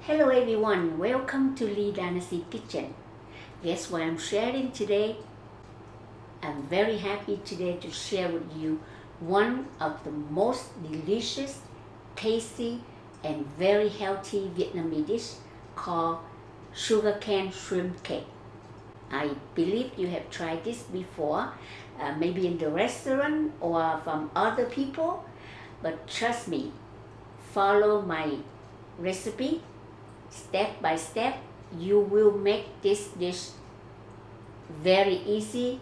Hello everyone, welcome to Lee Dynasty Kitchen. Guess what I'm sharing today? I'm very happy today to share with you one of the most delicious, tasty, and very healthy Vietnamese dish called sugarcane shrimp cake. I believe you have tried this before, maybe in the restaurant or from other people, but trust me, follow my recipe step by step. You will make this dish very easy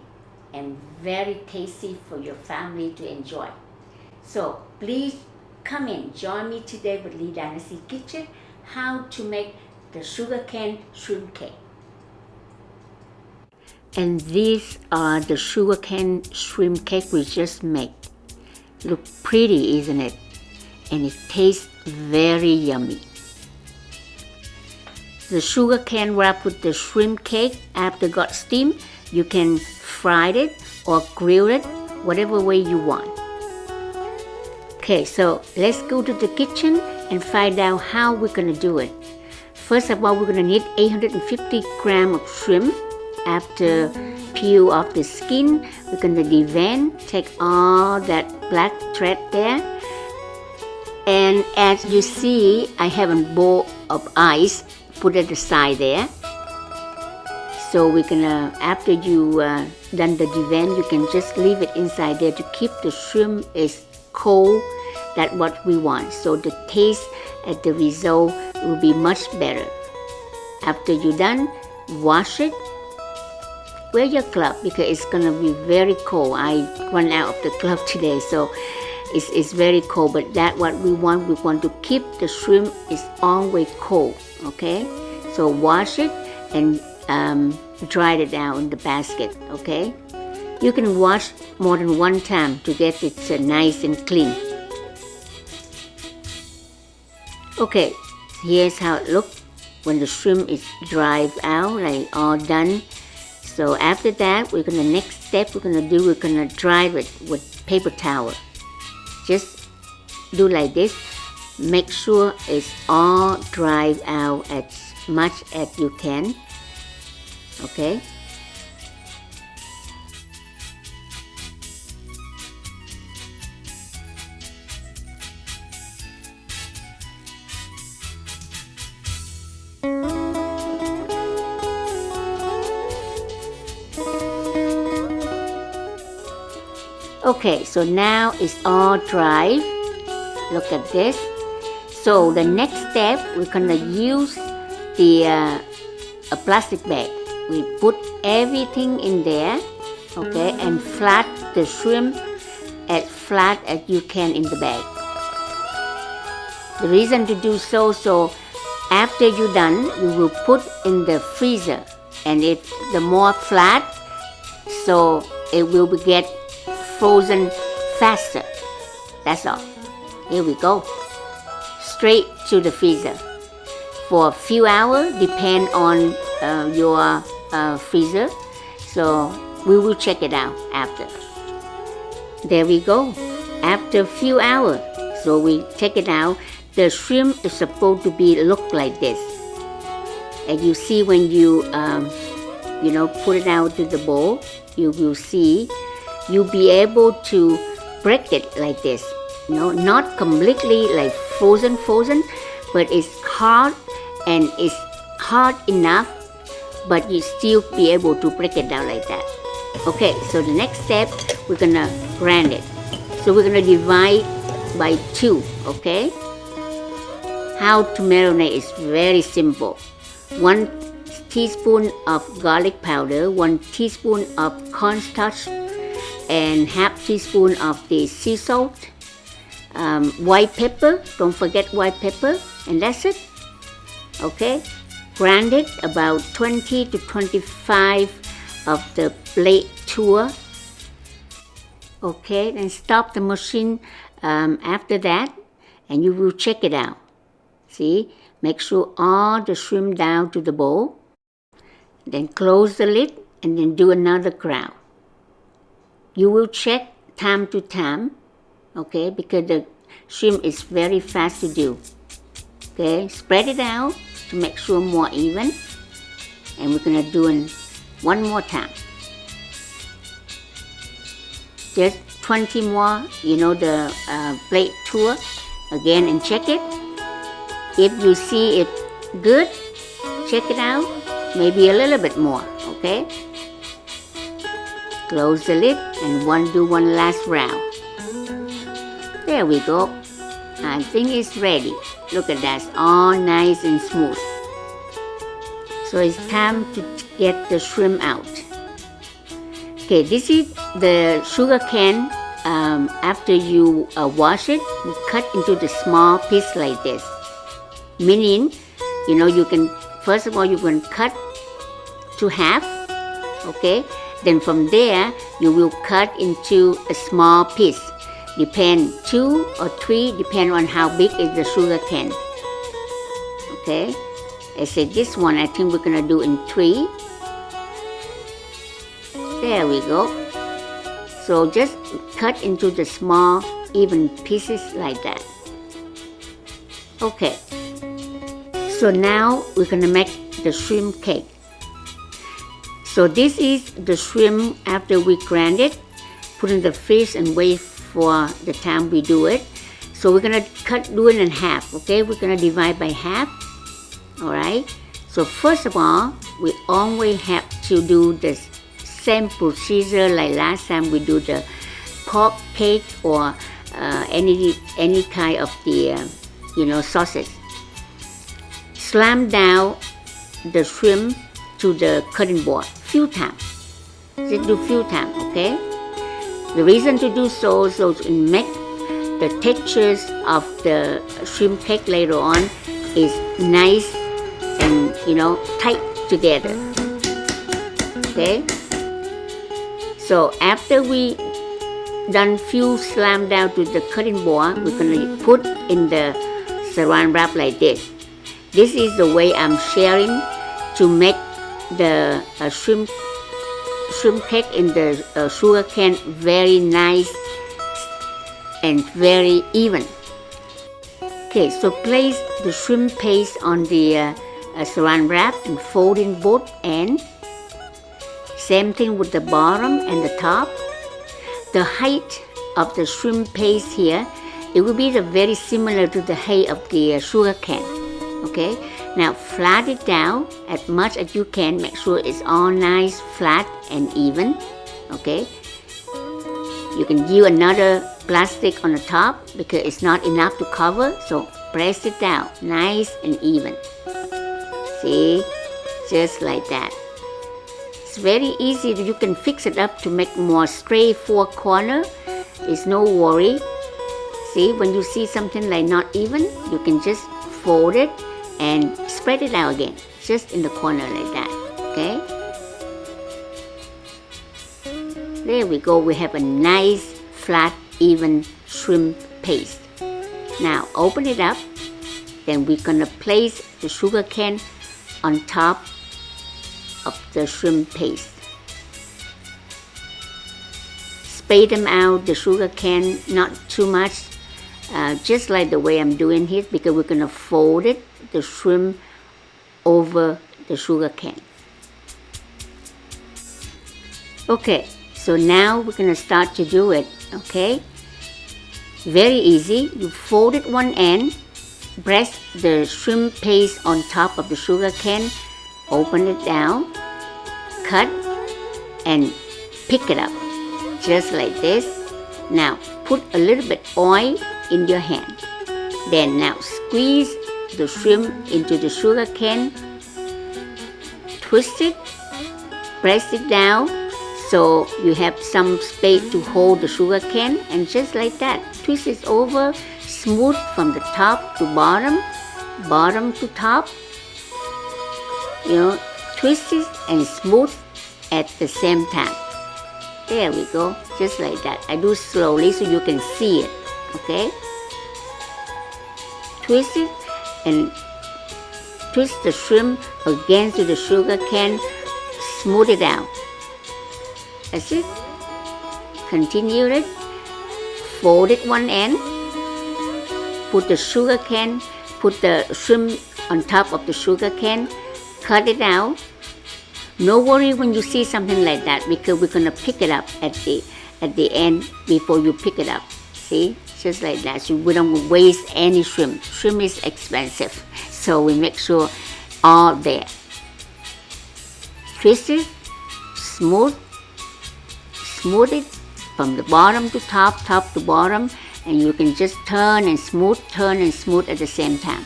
and very tasty for your family to enjoy. So please come in, join me today with Lee Dynasty Kitchen, how to make the sugarcane shrimp cake. And these are the sugarcane shrimp cake we just made. Look pretty, isn't it? And it tastes very yummy. The sugarcane wrapped with the shrimp cake after got steamed, you can fry it or grill it, whatever way you want. Okay, so let's go to the kitchen and find out how we're gonna do it. First of all, we're gonna need 850 grams of shrimp. After peel off the skin, we're gonna devein, take all that black thread there. And as you see, I have a bowl of ice. Put it aside there. So we're gonna, after you done the devein, you can just leave it inside there to keep the shrimp is cold. That's what we want. So the taste at the result will be much better. After you're done, wash it. Wear your glove because it's gonna be very cold. I run out of the glove today, so it's very cold. But that's what we want. We want to keep the shrimp is always cold. Okay, so wash it and dry it out in the basket. Okay, you can wash more than one time to get it nice and clean. Okay, here's how it looks when the shrimp is dried out, like all done. So after that, we're gonna dry it with paper towel. Just do like this. Make sure it's all dried out as much as you can. Okay. Okay, so now it's all dry. Look at this. So the next step, we're gonna use a plastic bag. We put everything in there, okay, and flat the shrimp as flat as you can in the bag. The reason to do so after you're done, you will put in the freezer, and the more flat, so it will get frozen faster. That's all. Here we go. Straight to the freezer for a few hours, depend on your freezer. So we will check it out after. There we go. After a few hours, so we check it out. The shrimp is supposed to look like this. And you see when you put it out to the bowl, you will see you'll be able to break it like this. Not completely like frozen, but it's hard and it's hard enough, but you still be able to break it down like that. Okay, so the next step, we're gonna grind it. So we're gonna divide by 2, okay? How to marinate is very simple. 1 teaspoon of garlic powder, 1 teaspoon of cornstarch, and half teaspoon of the sea salt. White pepper, don't forget white pepper, and that's it. Okay, grind it about 20 to 25 of the blade tour. Okay, then stop the machine after that, and you will check it out. See, make sure all the shrimp down to the bowl. Then close the lid and then do another ground. You will check time to time. Okay, because the shrimp is very fast to do. Okay, spread it out to make sure more even. And we're gonna do it one more time. Just 20 more, the plate tour again and check it. If you see it good, check it out, maybe a little bit more, okay? Close the lid and do one last round. There we go. I think it's ready. Look at that, all nice and smooth. So it's time to get the shrimp out. Okay, this is the sugar cane. After you wash it, you cut into the small piece like this. Meaning, you can, first of all, you can cut to half, okay? Then from there, you will cut into a small piece. Depend 2 or 3, depend on how big is the sugar cane. Okay? I said this one, I think we're gonna do in 3. There we go. So just cut into the small, even pieces like that. Okay. So now we're gonna make the shrimp cake. So this is the shrimp after we grind it, put in the fridge and wait for the time we do it. So we're gonna do it in half, okay? We're gonna divide by half, all right? So first of all, we always have to do the same procedure like last time we do the pork cake or any kind of the sausage. Slam down the shrimp to the cutting board few times. Just do few times, okay? The reason to do so to make the textures of the shrimp cake later on is nice and tight together. Okay? So after we done few slam down to the cutting board, we're gonna put in the saran wrap like this. This is the way I'm sharing to make the shrimp cake in the sugar cane very nice and very even. Okay, so place the shrimp paste on the saran wrap and fold in both ends. Same thing with the bottom and the top. The height of the shrimp paste here, it will be very similar to the height of the sugar cane. Okay, now flat it down as much as you can. Make sure it's all nice, flat and even. Okay, you can use another plastic on the top because it's not enough to cover. So press it down, nice and even. See, just like that. It's very easy. You can fix it up to make more straight 4 corner. It's no worry. See, when you see something like not even, you can just fold it and spread it out again, just in the corner like that, okay? There we go, we have a nice, flat, even shrimp paste. Now open it up, then we're gonna place the sugar cane on top of the shrimp paste. Spray them out, the sugar cane, not too much, just like the way I'm doing here, because we're gonna fold it, the shrimp over the sugar cane. Okay, so now we're gonna start to do it, okay? Very easy. You fold it one end, press the shrimp paste on top of the sugar cane, open it down, cut, and pick it up, just like this. Now put a little bit oil in your hand. Then now squeeze the shrimp into the sugar cane, twist it, press it down so you have some space to hold the sugar cane, and just like that, twist it over, smooth from the top to bottom, bottom to top. Twist it and smooth at the same time. There we go, just like that. I do slowly so you can see it, okay? Twist it and twist the shrimp against the sugar cane, smooth it out. That's it. Continue it. Fold it one end. Put the sugar cane, put the shrimp on top of the sugar cane, cut it out. No worry when you see something like that, because we're gonna pick it up at the end before you pick it up. See, just like that. So we don't waste any shrimp. Shrimp is expensive, so we make sure all there. Twist it, smooth it from the bottom to top, top to bottom, and you can just turn and smooth at the same time.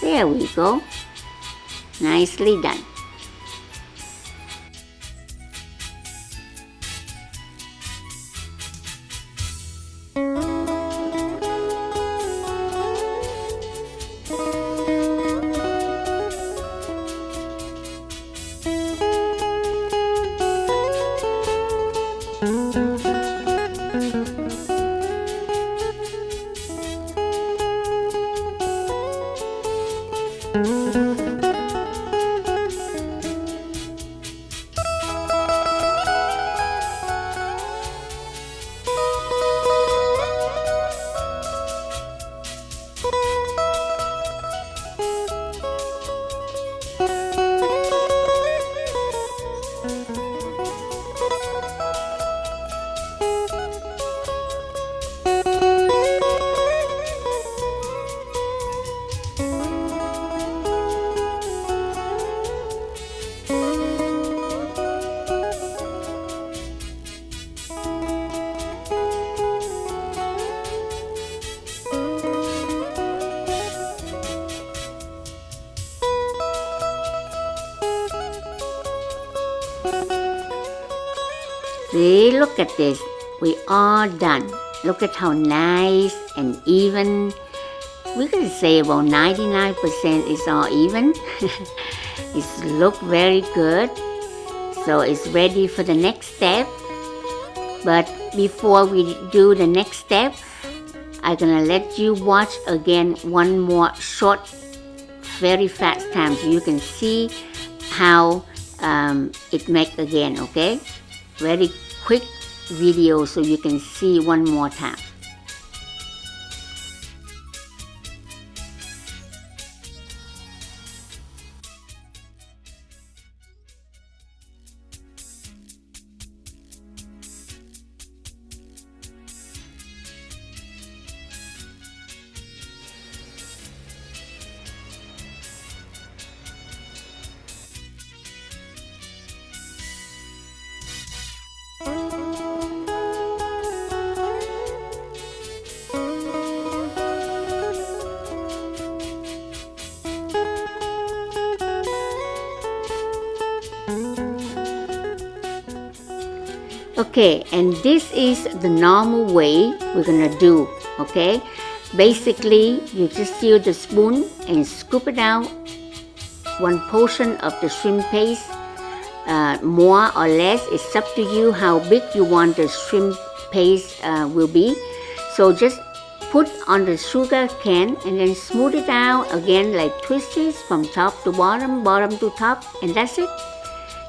There we go. Nicely done. See, look at this. We are done. Look at how nice and even. We can say about 99% is all even. It's look very good. So it's ready for the next step. But before we do the next step, I'm gonna let you watch again one more short, very fast time so you can see how it make again, okay? Very quick video so you can see one more time. Okay, and this is the normal way we're gonna do, okay? Basically, you just use the spoon and scoop it out one portion of the shrimp paste, more or less. It's up to you how big you want the shrimp paste will be. So just put on the sugar cane and then smooth it out again, like twist it from top to bottom, bottom to top, and that's it.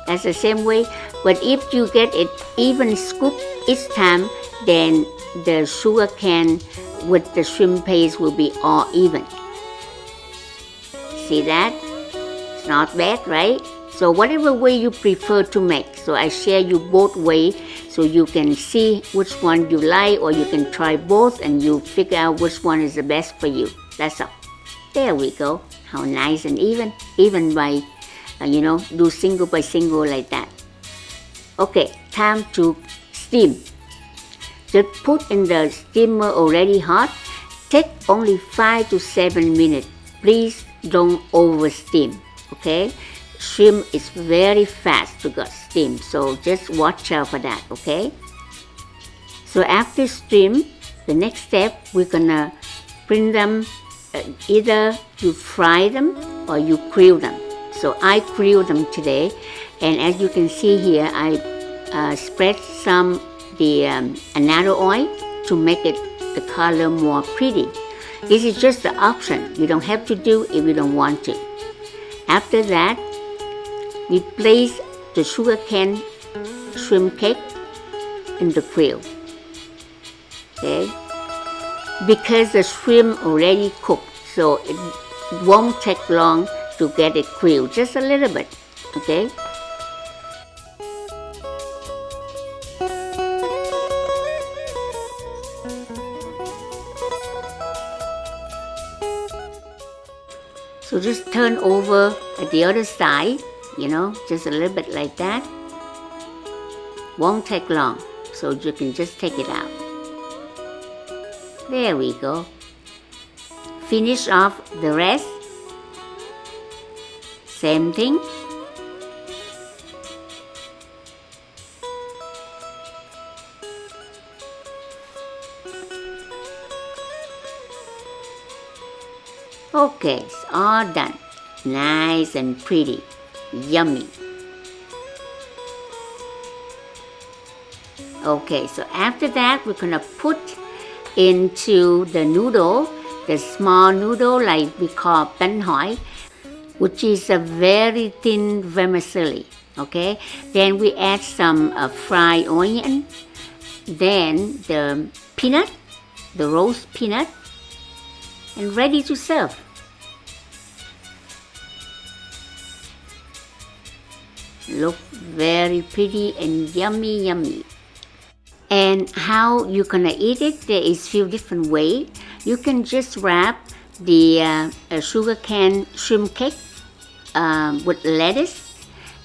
That's the same way. But if you get it even scoop each time, then the sugar cane with the shrimp paste will be all even. See that? It's not bad, right? So whatever way you prefer to make. So I share you both ways so you can see which one you like, or you can try both and you figure out which one is the best for you. That's all. There we go. How nice and even. Even by do single by single like that. Okay, time to steam. Just put in the steamer already hot. Take only 5 to 7 minutes. Please don't over steam, okay? Shrimp is very fast to get steam, so just watch out for that, okay? So after steam, the next step, we're gonna bring them, either you fry them or you grill them. So I grill them today, and as you can see here, I spread some another oil to make it the color more pretty. This is just the option. You don't have to do if you don't want to. After that, we place the sugarcane shrimp cake in the grill. Okay, because the shrimp already cooked, so won't take long to get it grilled, just a little bit, okay? So just turn over at the other side, just a little bit like that. Won't take long, so you can just take it out. There we go. Finish off the rest. Same thing. Okay, it's all done. Nice and pretty. Yummy. Okay, so after that, we're gonna put into the noodle, the small noodle like we call bánh hỏi, which is a very thin vermicelli. Okay, then we add some fried onion, then the peanut, the roast peanut, and ready to serve. Look very pretty and yummy, yummy. And how you're gonna eat it, there is few different ways. You can just wrap the sugarcane shrimp cake with lettuce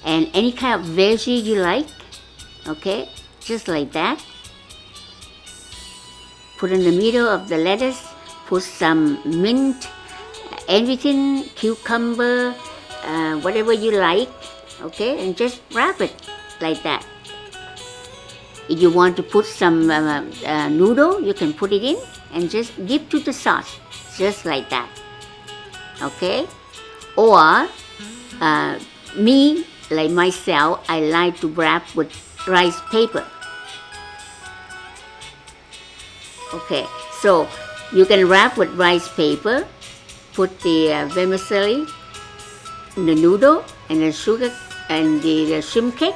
and any kind of veggie you like, okay, just like that. Put in the middle of the lettuce, put some mint, everything, cucumber, whatever you like, okay, and just wrap it like that. If you want to put some noodle, you can put it in and just dip to the sauce, just like that, okay? Or me, like myself, I like to wrap with rice paper. Okay, so you can wrap with rice paper, put the vermicelli, the noodle, and the sugar, and the shrimp cake.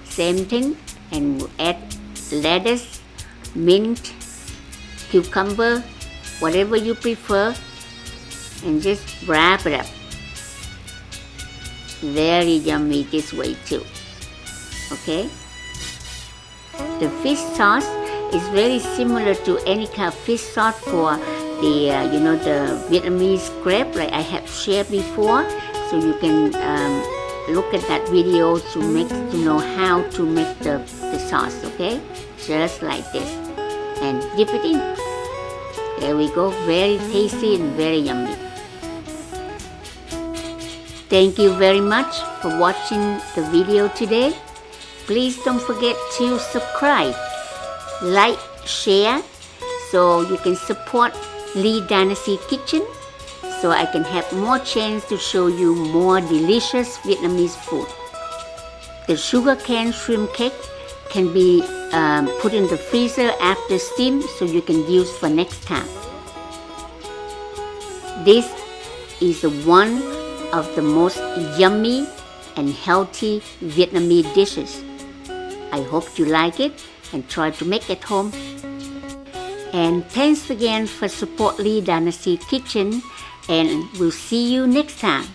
Same thing, and add lettuce, mint, cucumber, whatever you prefer, and just wrap it up. Very yummy this way too. Okay? The fish sauce is very similar to any kind of fish sauce for the the Vietnamese crab, like I have shared before. So you can look at that video to know how to make the sauce, okay? Just like this, and dip it in. There we go. Very tasty and very yummy. Thank you very much for watching the video today. Please don't forget to subscribe, like, share, so you can support Lee Dynasty Kitchen, so I can have more chance to show you more delicious Vietnamese food. The sugarcane shrimp cake can be put in the freezer after steam, so you can use for next time. This is one of the most yummy and healthy Vietnamese dishes. I hope you like it and try to make it home. And thanks again for support Lee Dynasty Kitchen, and we'll see you next time.